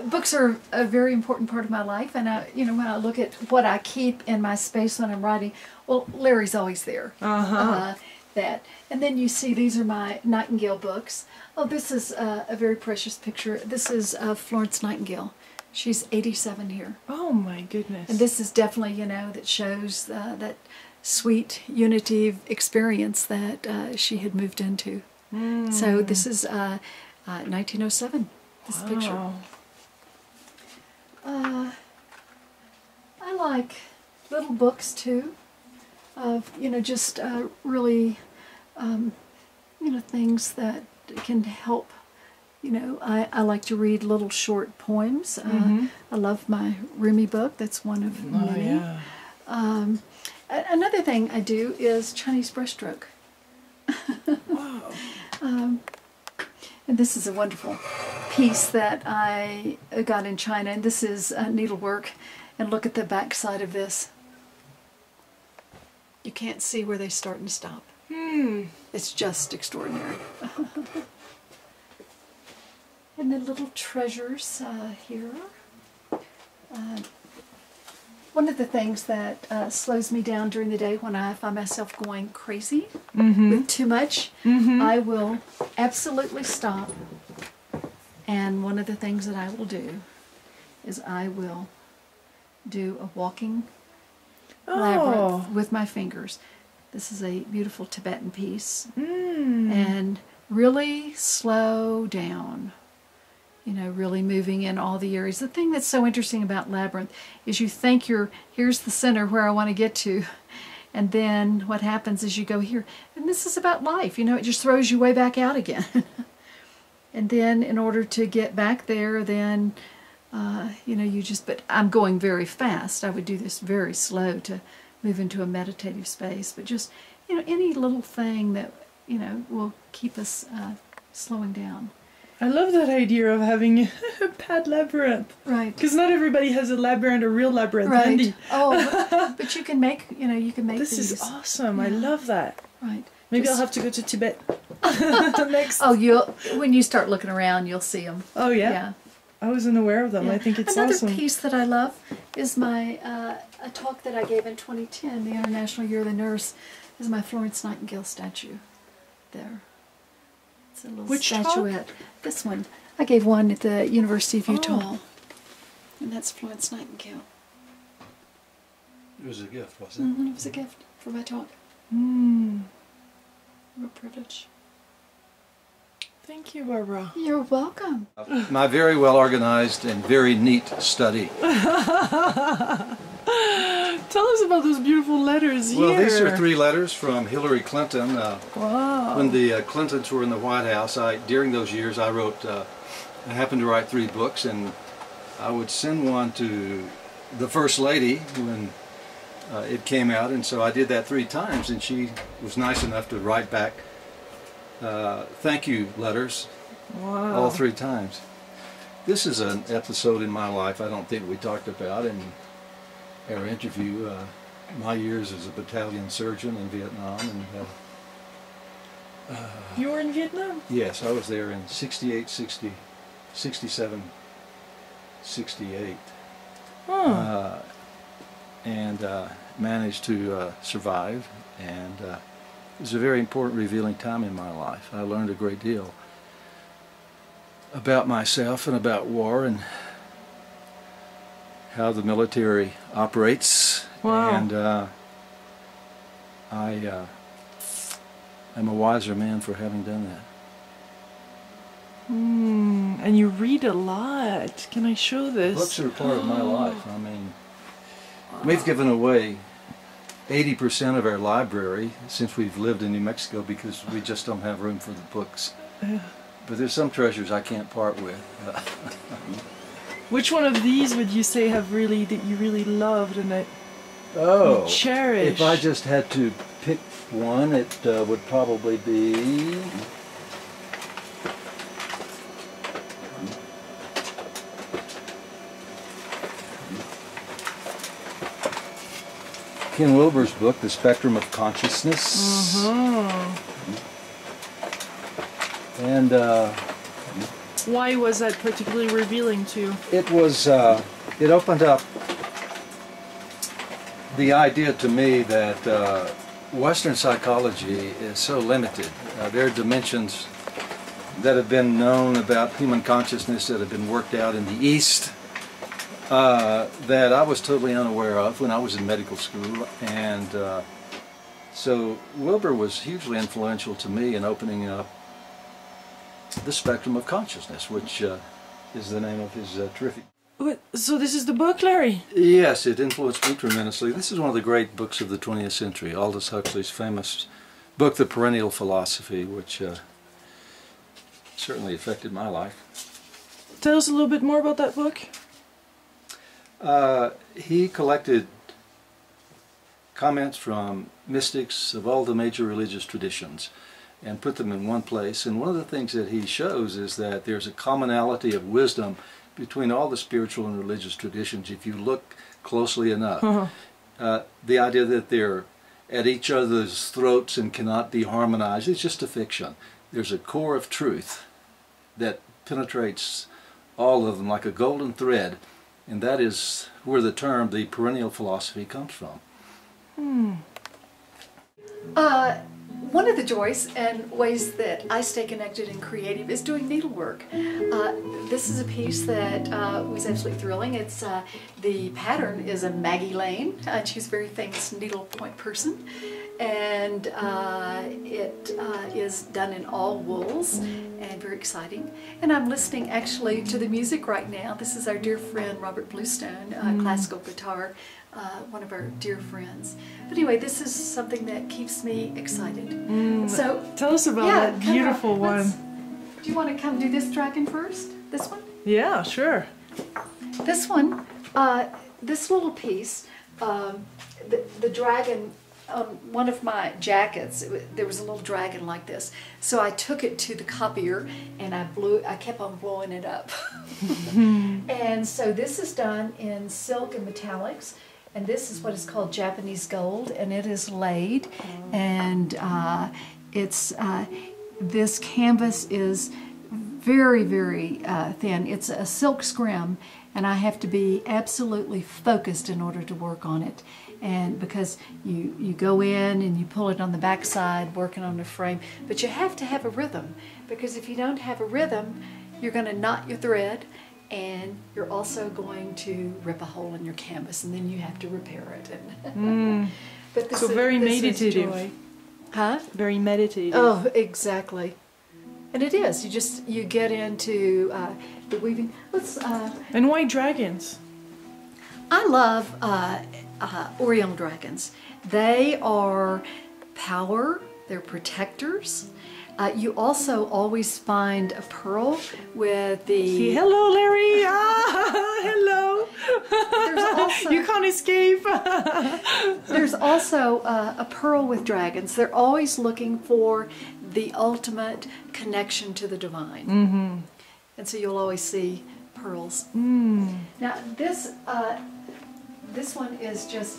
books are a very important part of my life, and when I look at what I keep in my space when I'm writing, well, Larry's always there. That, and then you see these are my Nightingale books. Oh, this is a very precious picture. This is Florence Nightingale. She's 87 here. Oh my goodness! And this is definitely, that shows that sweet unity experience that she had moved into. So this is 1907. This picture. I like little books too, of just really things that can help. I like to read little short poems. I love my Rumi book. That's one of many. Another thing I do is Chinese brushstroke. Wow. And this is a wonderful piece that I got in China, and this is needlework. And look at the back side of this. You can't see where they start and stop. It's just extraordinary. And the little treasures here. One of the things that slows me down during the day when I find myself going crazy with too much, I will absolutely stop. And one of the things that I will do is I will do a walking labyrinth with my fingers. This is a beautiful Tibetan piece. And really slow down. Really moving in all the areas. The thing that's so interesting about labyrinth is you think here's the center where I want to get to, and then what happens is you go here. And this is about life, it just throws you way back out again. And then in order to get back there, then, but I'm going very fast. I would do this very slow to move into a meditative space, but just, any little thing that, will keep us slowing down. I love that idea of having a pad labyrinth. Right. Because not everybody has a labyrinth, a real labyrinth handy. Oh, but you can make, This these. is awesome. Yeah. I love that. Right. Maybe I'll have to go to Tibet next. Oh, when you start looking around, you'll see them. Oh, yeah? Yeah. I wasn't aware of them. Yeah. I think it's Another awesome. piece that I love is my a talk that I gave in 2010, the International Year of the Nurse, is my Florence Nightingale statue there. It's a little Which statuette. talk? This one. I gave one at the University of Utah. And that's Florence Nightingale. It was a gift, wasn't it? It was a gift for my talk. Real privilege. Thank you, Barbara. You're welcome. My very well organized and very neat study. Tell us about those beautiful letters here. Well, these are 3 letters from Hillary Clinton. Wow. When the Clintons were in the White House, during those years I wrote, I happened to write 3 books, and I would send one to the First Lady when it came out, and so I did that 3 times, and she was nice enough to write back thank you letters all 3 times. This is an episode in my life I don't think we talked about in our interview. My years as a battalion surgeon in Vietnam. And you were in Vietnam? yes, I was there in 68, 60, 67, 68. And managed to survive, and it was a very important, revealing time in my life. I learned a great deal about myself and about war and how the military operates. Wow. And I'm a wiser man for having done that. And you read a lot. Can I show this? Books are part of my life. I mean, we've given away 80% of our library since we've lived in New Mexico because we just don't have room for the books. But there's some treasures I can't part with. Which one of these would you say that you really loved and that you cherish? If I just had to pick one, it would probably be Ken Wilber's book, The Spectrum of Consciousness. And Why was that particularly revealing to you? It was, it opened up the idea to me that Western psychology is so limited. There are dimensions that have been known about human consciousness that have been worked out in the East that I was totally unaware of when I was in medical school. And so Wilbur was hugely influential to me in opening up the spectrum of consciousness, which is the name of his terrific... So this is the book, Larry? Yes, it influenced me tremendously. This is one of the great books of the 20th century, Aldous Huxley's famous book, The Perennial Philosophy, which certainly affected my life. Tell us a little bit more about that book. He collected comments from mystics of all the major religious traditions and put them in one place. And one of the things that he shows is that there's a commonality of wisdom between all the spiritual and religious traditions if you look closely enough. The idea that they're at each other's throats and cannot be harmonized is just a fiction. There's a core of truth that penetrates all of them like a golden thread, and that is where the term, the perennial philosophy, comes from. One of the joys and ways that I stay connected and creative is doing needlework. This is a piece that was absolutely thrilling. It's the pattern is a Maggie Lane. She's a very famous needlepoint person, and it is done in all wools and very exciting. And I'm listening actually to the music right now. This is our dear friend Robert Bluestone, classical guitar. One of our dear friends. But anyway, this is something that keeps me excited. So tell us about that beautiful one. Do you want to come do this dragon first? This one? Yeah, sure. This one, this little piece, the dragon, on one of my jackets, there was a little dragon like this. So I took it to the copier and I kept on blowing it up. And so this is done in silk and metallics. And this is what is called Japanese gold, and it is laid, and this canvas is very, very thin. It's a silk scrim, and I have to be absolutely focused in order to work on it. And because you go in and you pull it on the back side, working on the frame, but you have to have a rhythm, because if you don't have a rhythm, you're going to knot your thread, and you're also going to rip a hole in your canvas, and then you have to repair it. But this so very this meditative. Joy. Huh? Very meditative. Oh, exactly. And it is. You get into the weaving. And why dragons? I love Oriental dragons. They are power. They're protectors. You also always find a pearl with the... Hello, Larry! Hello! There's also, you can't escape! There's also a pearl with dragons. They're always looking for the ultimate connection to the divine. And so you'll always see pearls. Now this one is just...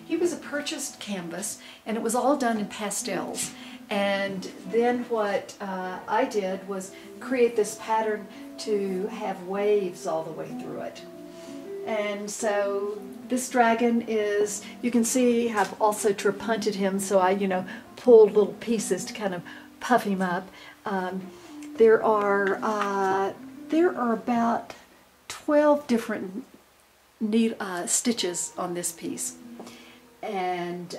he was a purchased canvas, and it was all done in pastels. And then what I did was create this pattern to have waves all the way through it. And so this dragon is, you can see I've also trapunted him, so I, pulled little pieces to kind of puff him up. There are about 12 different stitches on this piece. And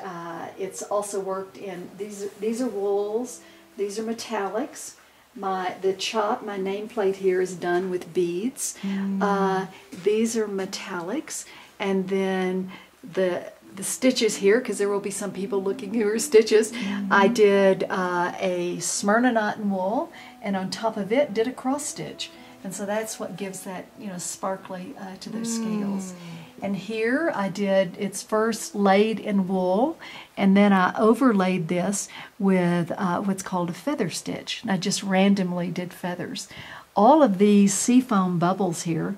it's also worked in, these are wools, these are metallics. My nameplate here is done with beads. These are metallics, and then the stitches here, because there will be some people looking who are stitches, I did a Smyrna knot in wool, and on top of it did a cross stitch. And so that's what gives that, sparkly to those scales. And here I did, it's first laid in wool, and then I overlaid this with what's called a feather stitch. And I just randomly did feathers. All of these seafoam bubbles here,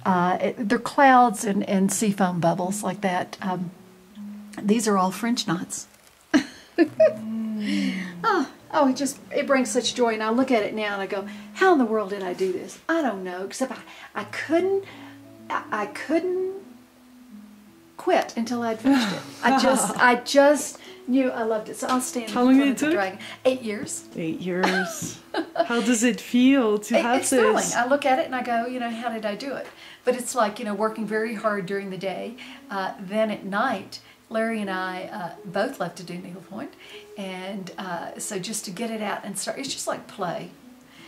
they're clouds and seafoam bubbles like that. These are all French knots. It brings such joy. And I look at it now and I go, how in the world did I do this? I don't know, except I couldn't quit until I'd finished it. I just knew I loved it. So I'll stand. How long did it take? Dragon. 8 years. 8 years. How does it feel to have it's this? thrilling. I look at it and I go, how did I do it? But it's like, working very hard during the day. Then at night, Larry and I both love to do needlepoint. And so just to get it out and start, it's just like play.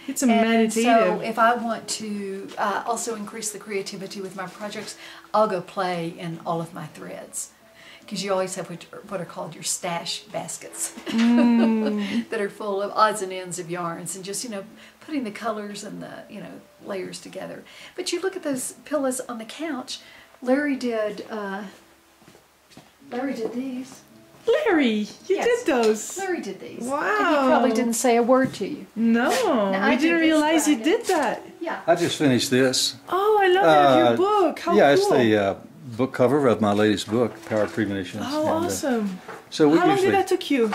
It's meditative. So if I want to also increase the creativity with my projects, I'll go play in all of my threads. Because you always have what are called your stash baskets that are full of odds and ends of yarns and just, putting the colors and the, layers together. But you look at those pillows on the couch, Larry did these. Larry, you did those. Larry did these. Wow. And he probably didn't say a word to you. No, I didn't realize you did that. Yeah. I just finished this. Oh, I love that, your book. How cool. It's the book cover of my latest book, Power of Premonitions. Oh, awesome. So we How long did that took you?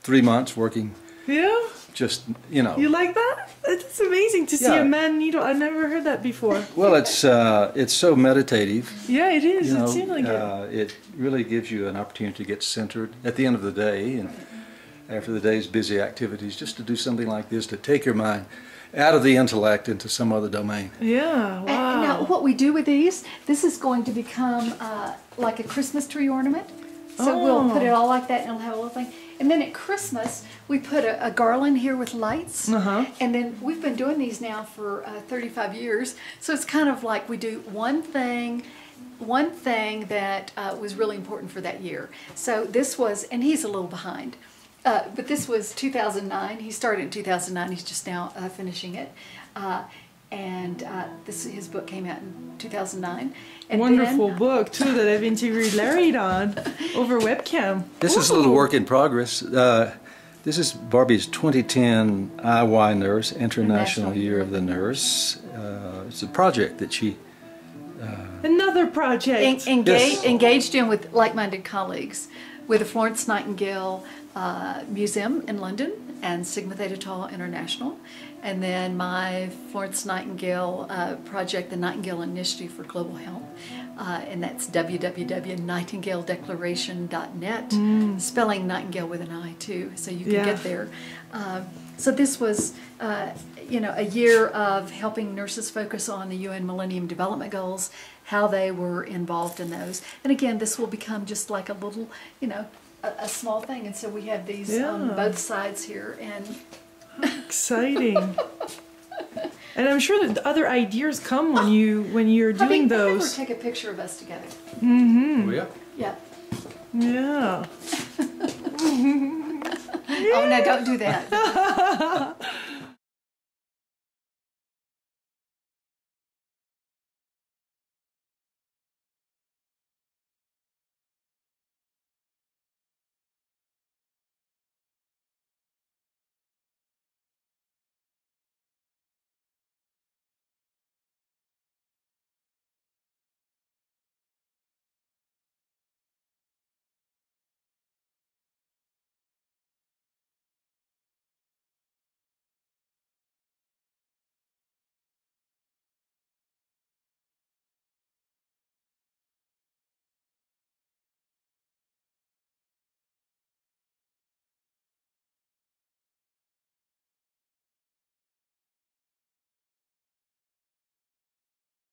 3 months working. Yeah? Just, You like that? It's amazing to see a man needle. I never heard that before. Well, it's so meditative. Yeah, it is. It seems like it really gives you an opportunity to get centered at the end of the day and after the day's busy activities, just to do something like this, to take your mind out of the intellect into some other domain. Yeah, wow. And now what we do with these, this is going to become like a Christmas tree ornament. So we'll put it all like that and it'll have a little thing. And then at Christmas, we put a garland here with lights. And then we've been doing these now for 35 years. So it's kind of like we do one thing that was really important for that year. So this was, and he's a little behind, but this was 2009. He started in 2009. He's just now finishing it. His book came out in 2009. And wonderful book too that I've interviewed Larry on over webcam. This is a little work in progress. This is Barbie's 2010 IY Nurse, International Year of the Nurse. It's a project that she... Another project! Engaged in with like-minded colleagues with the Florence Nightingale Museum in London and Sigma Theta Tau International. And then my Florence Nightingale project, the Nightingale Initiative for Global Health, and that's www.nightingaledeclaration.net, spelling Nightingale with an I too, so you can get there. So this was, a year of helping nurses focus on the UN Millennium Development Goals, how they were involved in those. And again, this will become just like a little, a small thing. And so we have these on both sides here. And exciting. And I'm sure that other ideas come when you're doing those. Never take a picture of us together. Oh, yeah? Yeah. Yeah. Oh no, don't do that.